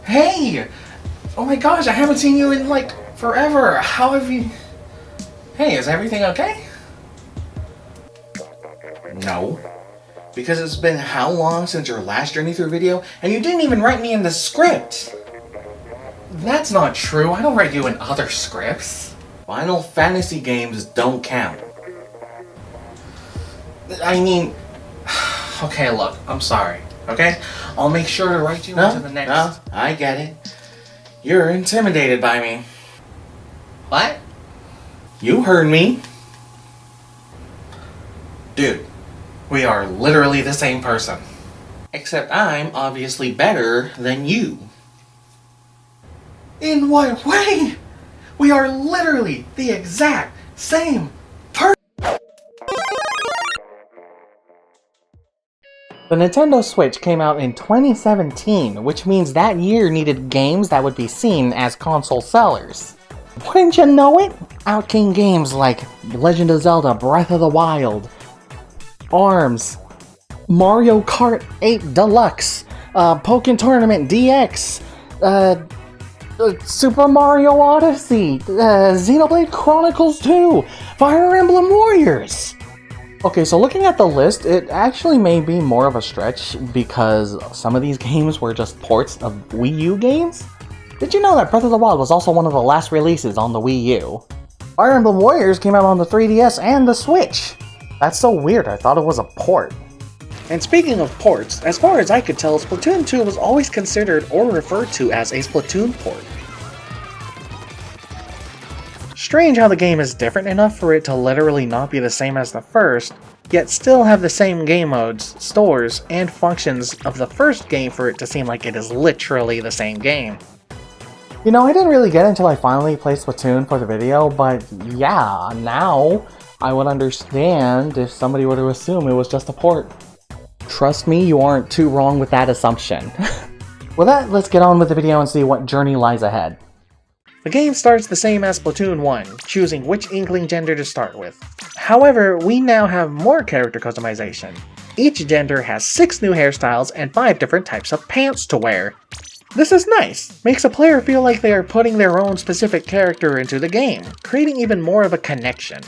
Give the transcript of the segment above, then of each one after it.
Hey! Oh my gosh, I haven't seen you in like forever. How have you... Hey, is everything okay? No. Because it's been how long since your last Journey Through video, and you didn't even write me in the script. That's not true. I don't write you in other scripts. Final Fantasy games don't count. I mean... Okay, look, I'm sorry, okay? I'll make sure to write you into the next... No, I get it. You're intimidated by me. What? You heard me. Dude, we are literally the same person. Except I'm obviously better than you. In what way? We are literally the exact same person. The Nintendo Switch came out in 2017, which means that year needed games that would be seen as console sellers. Wouldn't you know it? Out came games like Legend of Zelda Breath of the Wild, ARMS, Mario Kart 8 Deluxe, Pokken Tournament DX, Super Mario Odyssey, Xenoblade Chronicles 2, Fire Emblem Warriors! Okay, so looking at the list, it actually may be more of a stretch because some of these games were just ports of Wii U games? Did you know that Breath of the Wild was also one of the last releases on the Wii U? Fire Emblem Warriors came out on the 3DS and the Switch! That's so weird, I thought it was a port. And speaking of ports, as far as I could tell, Splatoon 2 was always considered or referred to as a Splatoon port. Strange how the game is different enough for it to literally not be the same as the first, yet still have the same game modes, stores, and functions of the first game for it to seem like it is literally the same game. You know, I didn't really get it until I finally played Splatoon for the video, but yeah, now I would understand if somebody were to assume it was just a port. Trust me, you aren't too wrong with that assumption. With that, let's get on with the video and see what journey lies ahead. The game starts the same as Splatoon 1, choosing which Inkling gender to start with. However, we now have more character customization. Each gender has 6 new hairstyles and 5 different types of pants to wear. This is nice, makes a player feel like they are putting their own specific character into the game, creating even more of a connection.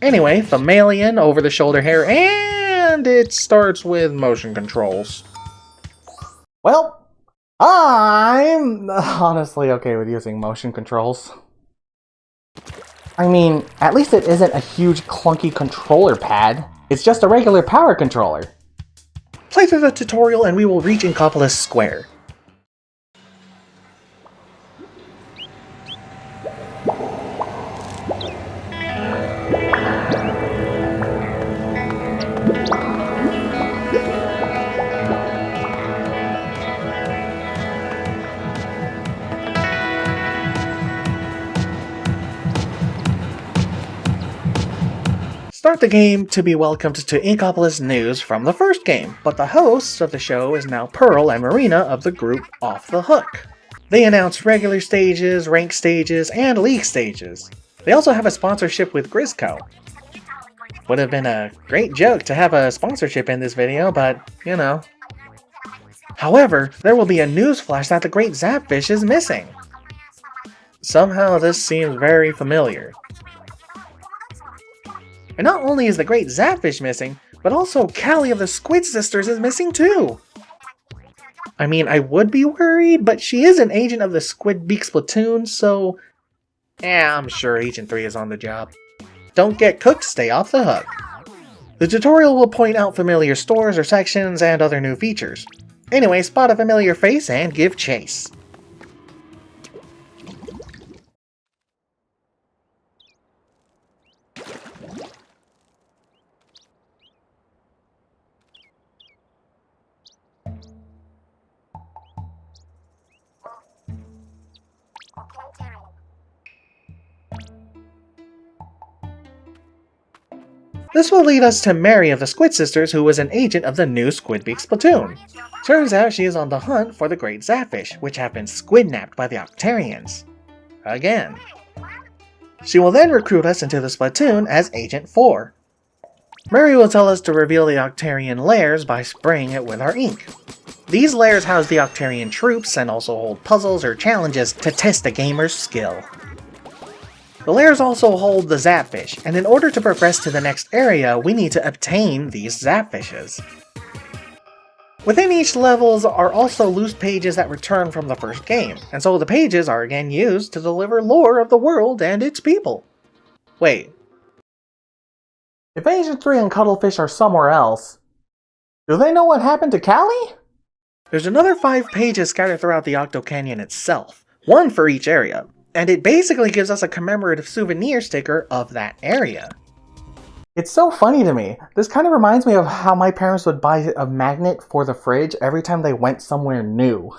Anyway, Famalian, over-the-shoulder hair, and it starts with motion controls. Well, I'm honestly okay with using motion controls. I mean, at least it isn't a huge clunky controller pad. It's just a regular power controller. Play through the tutorial and we will reach Inkantation Square. Start the game to be welcomed to Inkantation news from the first game, but the hosts of the show is now Pearl and Marina of the group Off the Hook. They announced regular stages, ranked stages, and league stages. They also have a sponsorship with Grizzco. Would have been a great joke to have a sponsorship in this video, but, you know. However, there will be a news flash that the Great Zapfish is missing. Somehow this seems very familiar. And not only is the Great Zapfish missing, but also Callie of the Squid Sisters is missing too! I mean, I would be worried, but she is an agent of the Squid Beak Splatoon, so... I'm sure Agent 3 is on the job. Don't get cooked, stay off the hook. The tutorial will point out familiar stores or sections and other new features. Anyway, spot a familiar face and give chase. This will lead us to Mary of the Squid Sisters, who was an agent of the new Squid Beak Splatoon. Turns out she is on the hunt for the Great Zapfish, which have been squidnapped by the Octarians. Again. She will then recruit us into the Splatoon as Agent 4. Mary will tell us to reveal the Octarian lairs by spraying it with our ink. These layers house the Octarian troops and also hold puzzles or challenges to test the gamer's skill. The layers also hold the Zapfish, and in order to progress to the next area, we need to obtain these Zapfishes. Within each levels are also loose pages that return from the first game, and so the pages are again used to deliver lore of the world and its people. Wait. If Agent 3 and Cuttlefish are somewhere else, do they know what happened to Callie? There's another 5 pages scattered throughout the Octo Canyon itself, one for each area, and it basically gives us a commemorative souvenir sticker of that area. It's so funny to me. This kind of reminds me of how my parents would buy a magnet for the fridge every time they went somewhere new.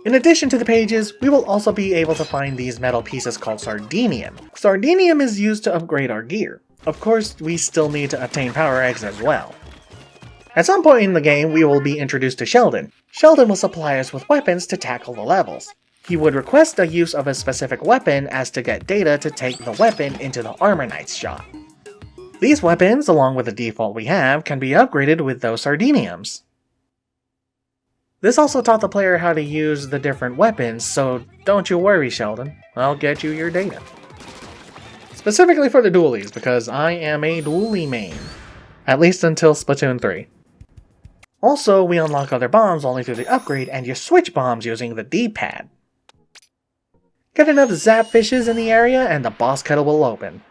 In addition to the pages, we will also be able to find these metal pieces called Sardinium. Sardinium is used to upgrade our gear. Of course, we still need to obtain power eggs as well. At some point in the game, we will be introduced to Sheldon. Sheldon will supply us with weapons to tackle the levels. He would request the use of a specific weapon as to get data to take the weapon into the Armor Knight's shop. These weapons, along with the default we have, can be upgraded with those Sardiniums. This also taught the player how to use the different weapons, so don't you worry, Sheldon. I'll get you your data. Specifically for the dualies, because I am a dualie main. At least until Splatoon 3. Also, we unlock other bombs only through the upgrade, and you switch bombs using the D-pad. Get enough Zapfishes in the area and the boss kettle will open.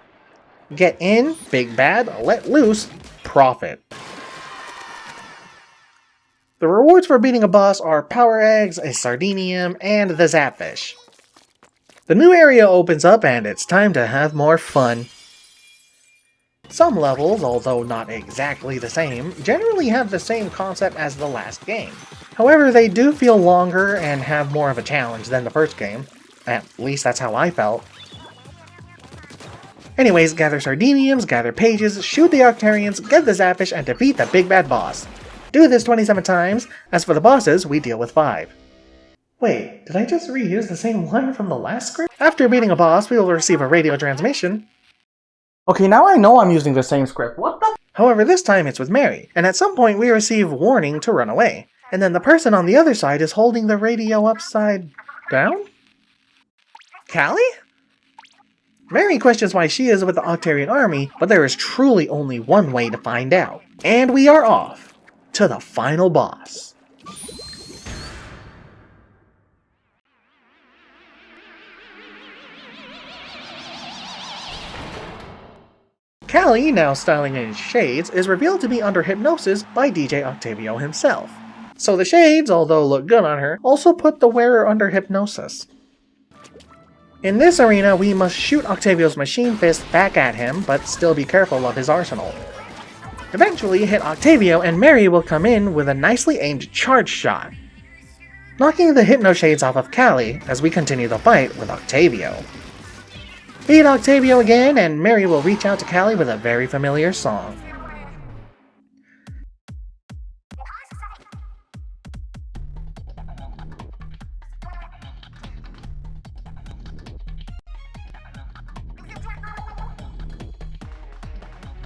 Get in, big bad, let loose, profit. The rewards for beating a boss are power eggs, a Sardinium, and the Zapfish. The new area opens up and it's time to have more fun. Some levels, although not exactly the same, generally have the same concept as the last game. However, they do feel longer and have more of a challenge than the first game. At least that's how I felt. Anyways, gather Sardiniums, gather pages, shoot the Octarians, get the Zapfish, and defeat the big bad boss. Do this 27 times. As for the bosses, we deal with 5. Wait, did I just reuse the same one from the last script? After beating a boss, we will receive a radio transmission. Okay, now I know I'm using the same script. What the? However, this time it's with Mary, and at some point we receive warning to run away. And then the person on the other side is holding the radio upside down? Callie? Mary questions why she is with the Octarian army, but there is truly only one way to find out. And we are off to the final boss. Callie, now styling in shades, is revealed to be under hypnosis by DJ Octavio himself. So the shades, although look good on her, also put the wearer under hypnosis. In this arena, we must shoot Octavio's machine fist back at him, but still be careful of his arsenal. Eventually hit Octavio and Mary will come in with a nicely aimed charge shot, knocking the hypno shades off of Callie as we continue the fight with Octavio. Beat Octavio again and Mary will reach out to Callie with a very familiar song.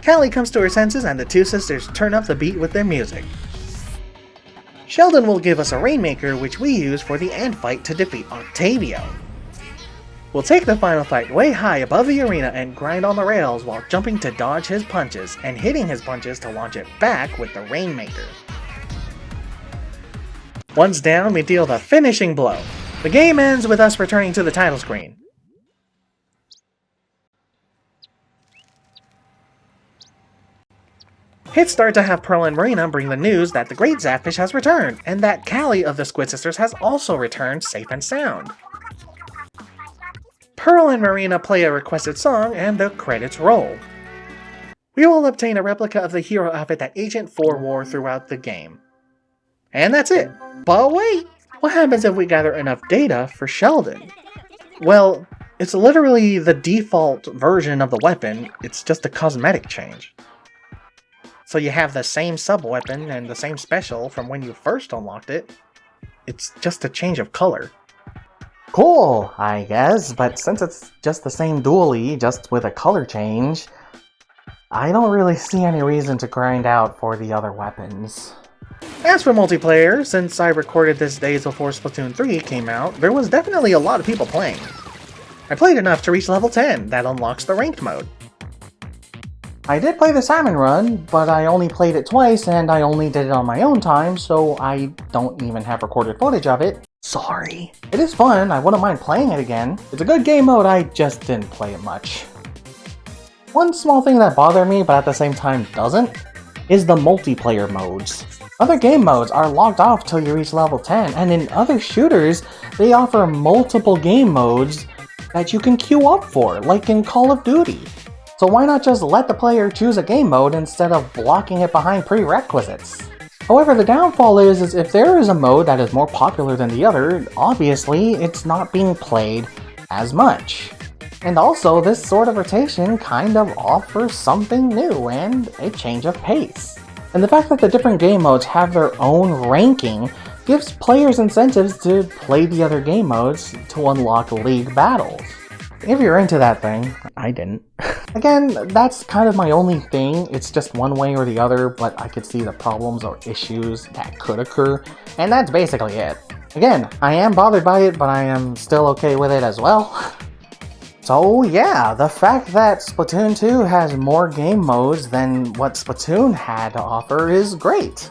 Callie comes to her senses and the two sisters turn up the beat with their music. Sheldon will give us a Rainmaker which we use for the end fight to defeat Octavio. We'll take the final fight way high above the arena and grind on the rails while jumping to dodge his punches and hitting his punches to launch it back with the Rainmaker. Once down, we deal the finishing blow. The game ends with us returning to the title screen. Hits start to have Pearl and Marina bring the news that the Great Zapfish has returned, and that Callie of the Squid Sisters has also returned safe and sound. Pearl and Marina play a requested song, and the credits roll. We will obtain a replica of the hero outfit that Agent 4 wore throughout the game. And that's it. But wait! What happens if we gather enough data for Sheldon? Well, it's literally the default version of the weapon, it's just a cosmetic change. So you have the same sub-weapon and the same special from when you first unlocked it. It's just a change of color. Cool, I guess, but since it's just the same dually, just with a color change, I don't really see any reason to grind out for the other weapons. As for multiplayer, since I recorded this days before Splatoon 3 came out, there was definitely a lot of people playing. I played enough to reach level 10, that unlocks the ranked mode. I did play the salmon run, but I only played it twice and I only did it on my own time, so I don't even have recorded footage of it. Sorry. It is fun, I wouldn't mind playing it again. It's a good game mode, I just didn't play it much. One small thing that bothered me, but at the same time doesn't, is the multiplayer modes. Other game modes are locked off till you reach level 10, and in other shooters, they offer multiple game modes that you can queue up for, like in Call of Duty. So why not just let the player choose a game mode instead of blocking it behind prerequisites? However, the downfall is if there is a mode that is more popular than the other, obviously it's not being played as much. And also, this sort of rotation kind of offers something new and a change of pace. And the fact that the different game modes have their own ranking gives players incentives to play the other game modes to unlock league battles. If you're into that thing, I didn't. Again, that's kind of my only thing, it's just one way or the other, but I could see the problems or issues that could occur, and that's basically it. Again, I am bothered by it, but I am still okay with it as well. So yeah, the fact that Splatoon 2 has more game modes than what Splatoon had to offer is great.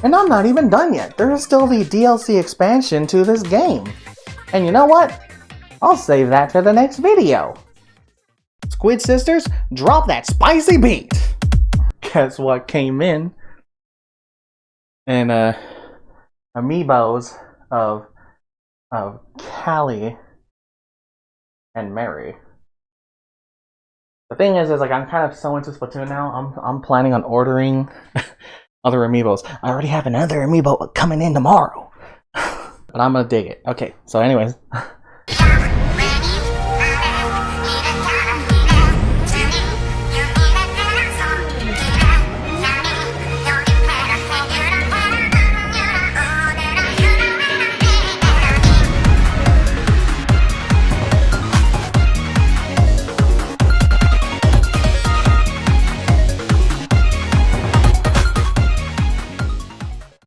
And I'm not even done yet, there is still the DLC expansion to this game. And you know what? I'll save that for the next video. Squid Sisters, drop that spicy beat! Guess what came in? And amiibos of Callie and Mary. The thing is like I'm kind of so into Splatoon now, I'm planning on ordering other amiibos. I already have another amiibo coming in tomorrow. But I'm gonna dig it. Okay, so anyways.